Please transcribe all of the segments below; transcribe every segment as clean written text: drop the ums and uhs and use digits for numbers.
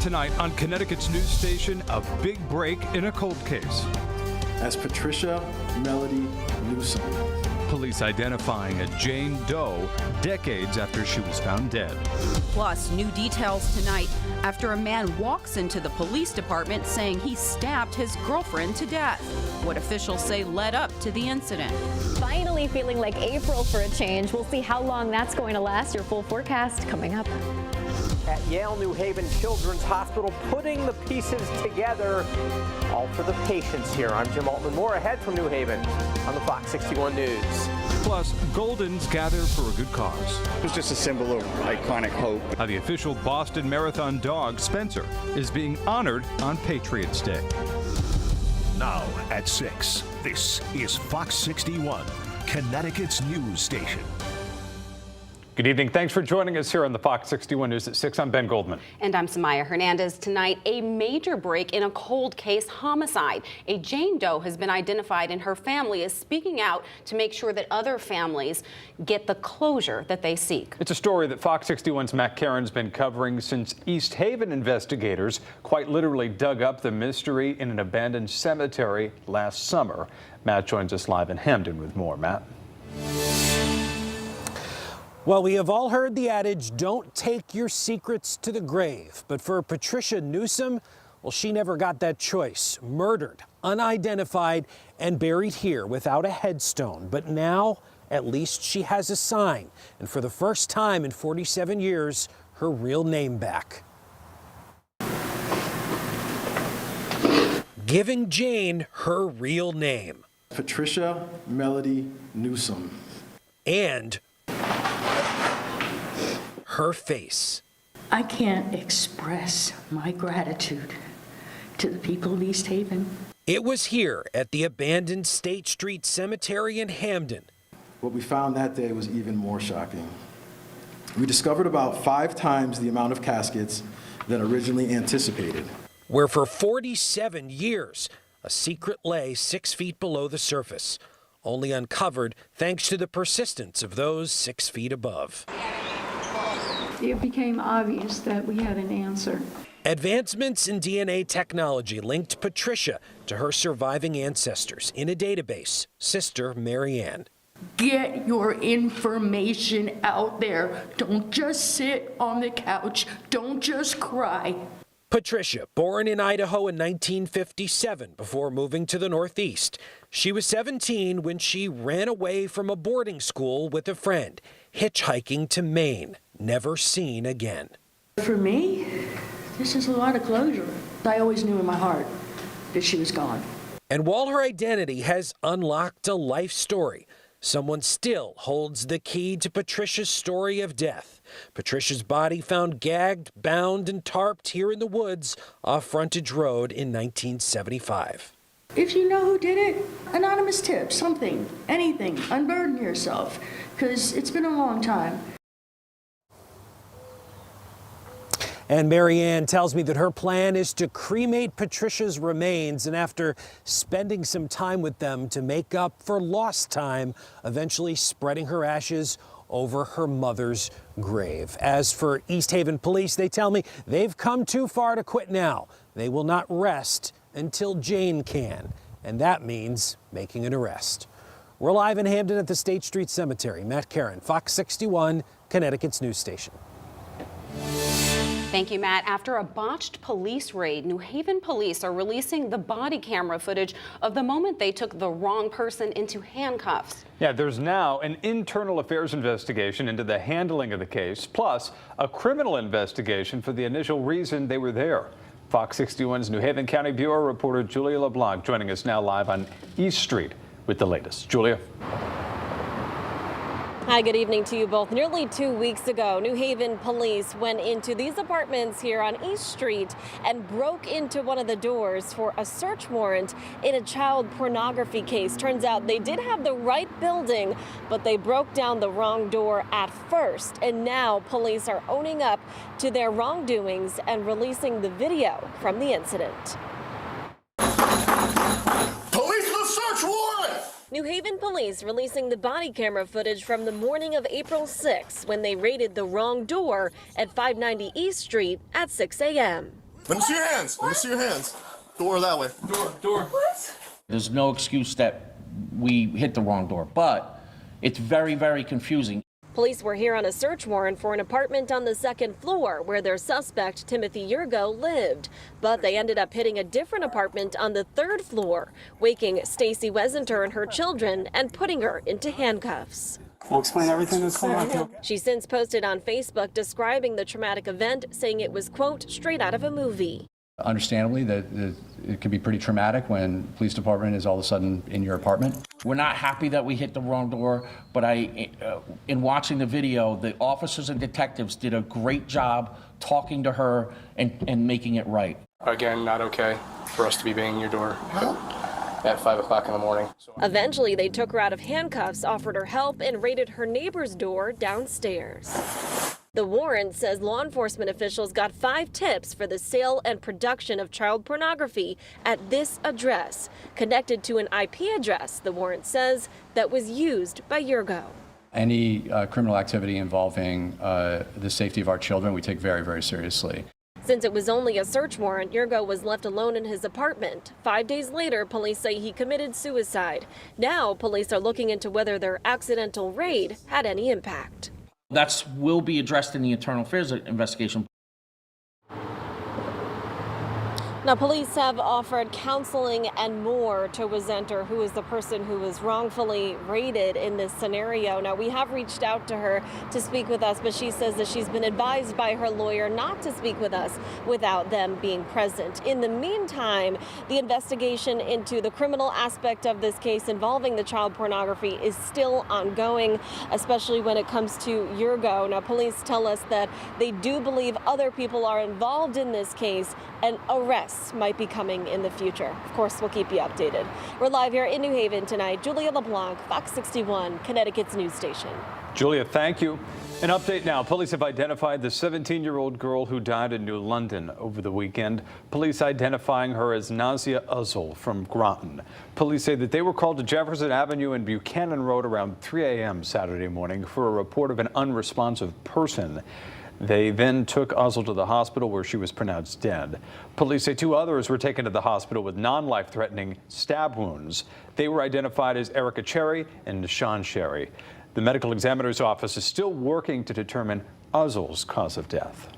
Tonight on Connecticut's news station, a big break in a cold case. As Patricia Melody Newsom. Police identifying a Jane Doe decades after she was found dead. Plus, new details tonight after a man walks into the police department saying he stabbed his girlfriend to death. What officials say led up to the incident. Finally feeling like April for a change. We'll see how long that's going to last. Your full forecast coming up. At Yale New Haven Children's Hospital, putting the pieces together, all for the patients here. I'm Jim Altman. More ahead from New Haven on the Fox 61 News. Plus, Goldens gather for a good cause. It was just a symbol of iconic hope. How the official Boston Marathon dog, Spencer, is being honored on Patriots Day. Now at 6, this is Fox 61, Connecticut's news station. Good evening. Thanks for joining us here on the Fox 61 News at 6. I'm Ben Goldman. And I'm Samaya Hernandez. Tonight, a major break in a cold case homicide. A Jane Doe has been identified, and her family is speaking out to make sure that other families get the closure that they seek. It's a story that Fox 61's Matt Caron's been covering since East Haven investigators quite literally dug up the mystery in an abandoned cemetery last summer. Matt joins us live in Hamden with more. Matt. Well, we have all heard the adage, don't take your secrets to the grave. But for Patricia Newsom, well, she never got that choice. Murdered, unidentified, and buried here without a headstone. But now, at least she has a sign. And for the first time in 47 years, her real name back. Giving Jane her real name. Patricia Melody Newsom. And her face. I can't express my gratitude to the people of East Haven. It was here at the abandoned State Street Cemetery in Hamden. What we found that day was even more shocking. We discovered about 5 times the amount of caskets than originally anticipated. Where for 47 years, a secret lay 6 feet below the surface, only uncovered thanks to the persistence of those 6 feet above. It became obvious that we had an answer. Advancements in DNA technology linked Patricia to her surviving ancestors in a database, Sister Marianne. Get your information out there. Don't just sit on the couch. Don't just cry. Patricia, born in Idaho in 1957 before moving to the Northeast. She was 17 when she ran away from a boarding school with a friend, hitchhiking to Maine, never seen again. For me, this is a lot of closure. I always knew in my heart that she was gone. And while her identity has unlocked a life story, someone still holds the key to Patricia's story of death. Patricia's body found gagged, bound, and tarped here in the woods off Frontage Road in 1975. If you know who did it, anonymous tip, something, anything, unburden yourself, because it's been a long time. And Marianne tells me that her plan is to cremate Patricia's remains, and after spending some time with them to make up for lost time, eventually spreading her ashes over her mother's grave. As for East Haven police, they tell me they've come too far to quit now. They will not rest until Jane can, and that means making an arrest. We're live in Hamden at the State Street Cemetery. Matt Caron, Fox 61, Connecticut's news station. Thank you, Matt. After a botched police raid, New Haven police are releasing the body camera footage of the moment they took the wrong person into handcuffs. Yeah, there's now an internal affairs investigation into the handling of the case, plus a criminal investigation for the initial reason they were there. Fox 61's New Haven County Bureau reporter Julia LeBlanc joining us now live on East Street with the latest. Julia. Hi, good evening to you both. Nearly 2 weeks ago, New Haven police went into these apartments here on East Street and broke into one of the doors for a search warrant in a child pornography case. Turns out they did have the right building, but they broke down the wrong door at first. And now police are owning up to their wrongdoings and releasing the video from the incident. Police with search warrant! New Haven police releasing the body camera footage from the morning of April 6th when they raided the wrong door at 590 East Street at 6 a.m. Let me see your hands. Let me see your hands. Door that way. Door. What? There's no excuse that we hit the wrong door, but it's very, very confusing. Police were here on a search warrant for an apartment on the second floor where their suspect, Timothy Yurgo, lived. But they ended up hitting a different apartment on the third floor, waking Stacy Wesenter and her children and putting her into handcuffs. We'll explain everything that's going on. She since posted on Facebook describing the traumatic event, saying it was, quote, straight out of a movie. Understandably, that it can be pretty traumatic when the police department is all of a sudden in your apartment. We're not happy that we hit the wrong door, but in watching the video, the officers and detectives did a great job talking to her and making it right. Again, not okay for us to be banging your door at 5 o'clock in the morning. Eventually, they took her out of handcuffs, offered her help, and raided her neighbor's door downstairs. The warrant says law enforcement officials got 5 tips for the sale and production of child pornography at this address, connected to an IP address, the warrant says, that was used by Yurgo. Any criminal activity involving the safety of our children, we take very, very seriously. Since it was only a search warrant, Yurgo was left alone in his apartment. 5 days later, police say he committed suicide. Now, police are looking into whether their accidental raid had any impact. That will be addressed in the internal affairs investigation. Now, police have offered counseling and more to Wesenter, who is the person who was wrongfully raided in this scenario. Now, we have reached out to her to speak with us, but she says that she's been advised by her lawyer not to speak with us without them being present. In the meantime, the investigation into the criminal aspect of this case involving the child pornography is still ongoing, especially when it comes to Yurgo. Now, police tell us that they do believe other people are involved in this case and arrests might be coming in the future. Of course, we'll keep you updated. We're live here in New Haven tonight. Julia LeBlanc, Fox 61, Connecticut's news station. Julia, thank you. An update now. Police have identified the 17-year-old girl who died in New London over the weekend. Police identifying her as Nazia Uzzle from Groton. Police say that they were called to Jefferson Avenue and Buchanan Road around 3 a.m. Saturday morning for a report of an unresponsive person. They then took Uzzle to the hospital where she was pronounced dead. Police say 2 others were taken to the hospital with non-life-threatening stab wounds. They were identified as Erica Cherry and Nishan Sherry. The medical examiner's office is still working to determine Uzzle's cause of death.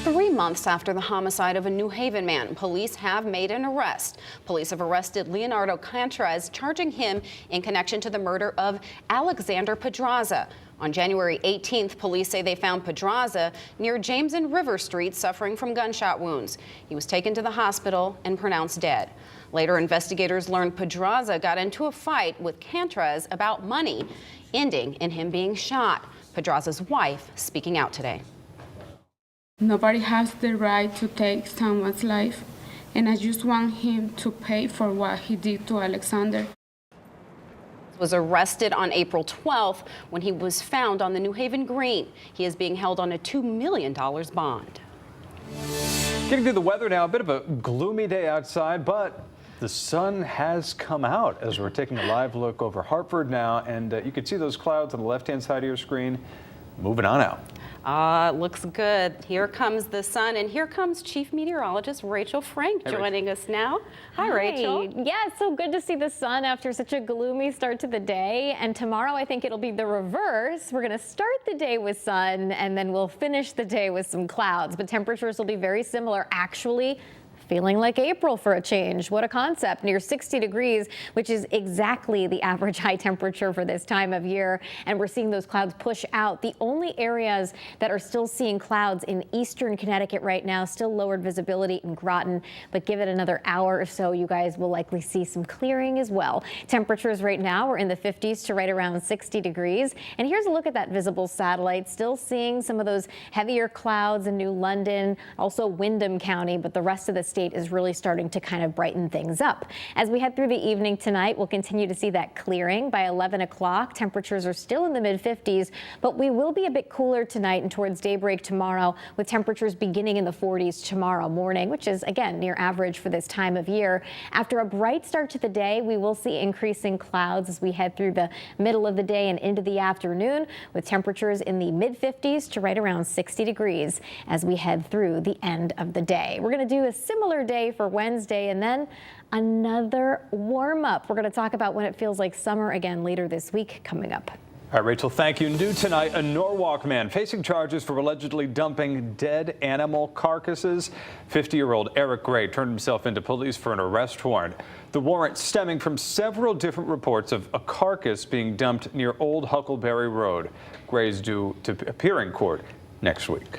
3 months after the homicide of a New Haven man, police have made an arrest. Police have arrested Leonardo Cantrez, charging him in connection to the murder of Alexander Pedraza. On January 18th, police say they found Pedraza near James and River Street suffering from gunshot wounds. He was taken to the hospital and pronounced dead. Later, investigators learned Pedraza got into a fight with Cantrez about money, ending in him being shot. Pedraza's wife speaking out today. Nobody has the right to take someone's life, and I just want him to pay for what he did to Alexander. Was arrested on April 12th when he was found on the New Haven Green. He is being held on a $2 million bond. Getting to the weather now, a bit of a gloomy day outside, but the sun has come out as we're taking a live look over Hartford now, and you can see those clouds on the left-hand side of your screen moving on out. Looks good. Here comes the sun, and here comes Chief Meteorologist Rachel Frank joining us now. Hi, Rachel. Yeah, it's so good to see the sun after such a gloomy start to the day. And tomorrow, I think it'll be the reverse. We're going to start the day with sun, and then we'll finish the day with some clouds. But temperatures will be very similar, actually. Feeling like April for a change. What a concept. Near 60 degrees, which is exactly the average high temperature for this time of year. And we're seeing those clouds push out. The only areas that are still seeing clouds in eastern Connecticut right now, still lowered visibility in Groton. But give it another hour or so, you guys will likely see some clearing as well. Temperatures right now are in the 50s to right around 60 degrees. And here's a look at that visible satellite. Still seeing some of those heavier clouds in New London, also Windham County, but the rest of the state state is really starting to kind of brighten things up. As we head through the evening tonight, we'll continue to see that clearing. By 11 o'clock, temperatures are still in the mid-50s, but we will be a bit cooler tonight and towards daybreak tomorrow, with temperatures beginning in the 40s tomorrow morning, which is, again, near average for this time of year. After a bright start to the day, we will see increasing clouds as we head through the middle of the day and into the afternoon, with temperatures in the mid-50s to right around 60 degrees as we head through the end of the day. We're going to do a similar day for Wednesday and then another warm up. We're going to talk about when it feels like summer again later this week coming up. All right, Rachel, thank you. New tonight, a Norwalk man facing charges for allegedly dumping dead animal carcasses. 50-year-old Eric Gray turned himself into police for an arrest warrant. The warrant stemming from several different reports of a carcass being dumped near Old Huckleberry Road. Gray is due to appear in court next week.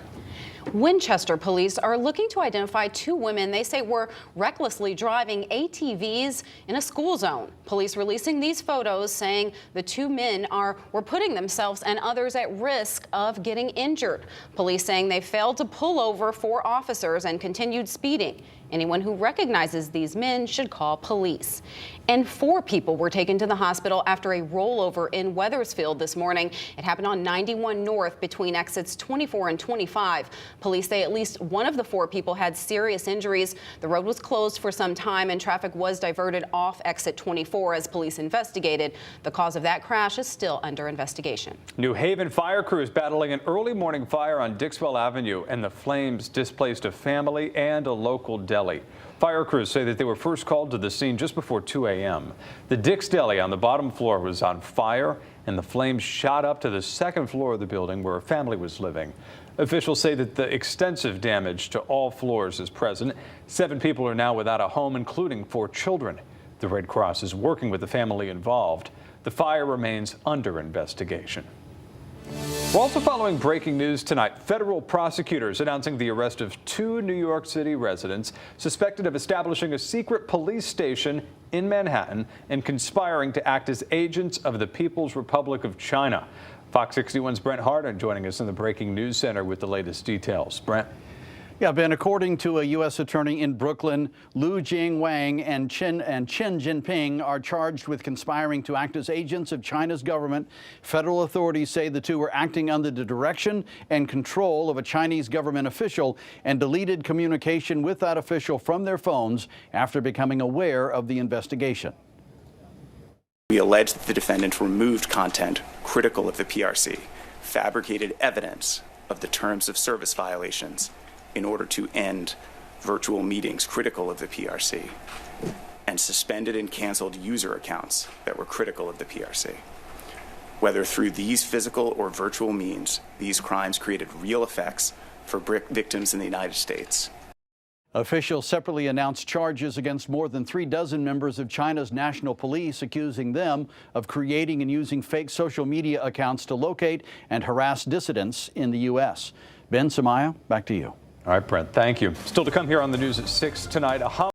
Winchester police are looking to identify two women they say were recklessly driving ATVs in a school zone. Police releasing these photos saying the two men were putting themselves and others at risk of getting injured. Police saying they failed to pull over 4 officers and continued speeding. Anyone who recognizes these men should call police. And 4 people were taken to the hospital after a rollover in Wethersfield this morning. It happened on 91 North between exits 24 and 25. Police say at least one of the 4 people had serious injuries. The road was closed for some time and traffic was diverted off exit 24 as police investigated. The cause of that crash is still under investigation. New Haven fire crews battling an early morning fire on Dixwell Avenue, and the flames displaced a family and a local deli. Fire crews say that they were first called to the scene just before 2 a.m. The Dick's Deli on the bottom floor was on fire, and the flames shot up to the 2nd floor of the building where a family was living. Officials say that the extensive damage to all floors is present. 7 people are now without a home, including 4 children. The Red Cross is working with the family involved. The fire remains under investigation. We're also following breaking news tonight. Federal prosecutors announcing the arrest of 2 New York City residents suspected of establishing a secret police station in Manhattan and conspiring to act as agents of the People's Republic of China. Fox 61's Brent Harden joining us in the Breaking News Center with the latest details. Brent. Yeah, Ben, according to a U.S. attorney in Brooklyn, Lu Jingwang and Qin Jinping are charged with conspiring to act as agents of China's government. Federal authorities say the 2 were acting under the direction and control of a Chinese government official and deleted communication with that official from their phones after becoming aware of the investigation. We allege that the defendants removed content critical of the PRC, fabricated evidence of the terms of service violations in order to end virtual meetings critical of the PRC, and suspended and canceled user accounts that were critical of the PRC. Whether through these physical or virtual means, these crimes created real effects for victims in the United States. Officials separately announced charges against more than 3 dozen members of China's national police, accusing them of creating and using fake social media accounts to locate and harass dissidents in the U.S. Ben, Samaya, back to you. All right, Brent, thank you. Still to come here on the news at 6 tonight.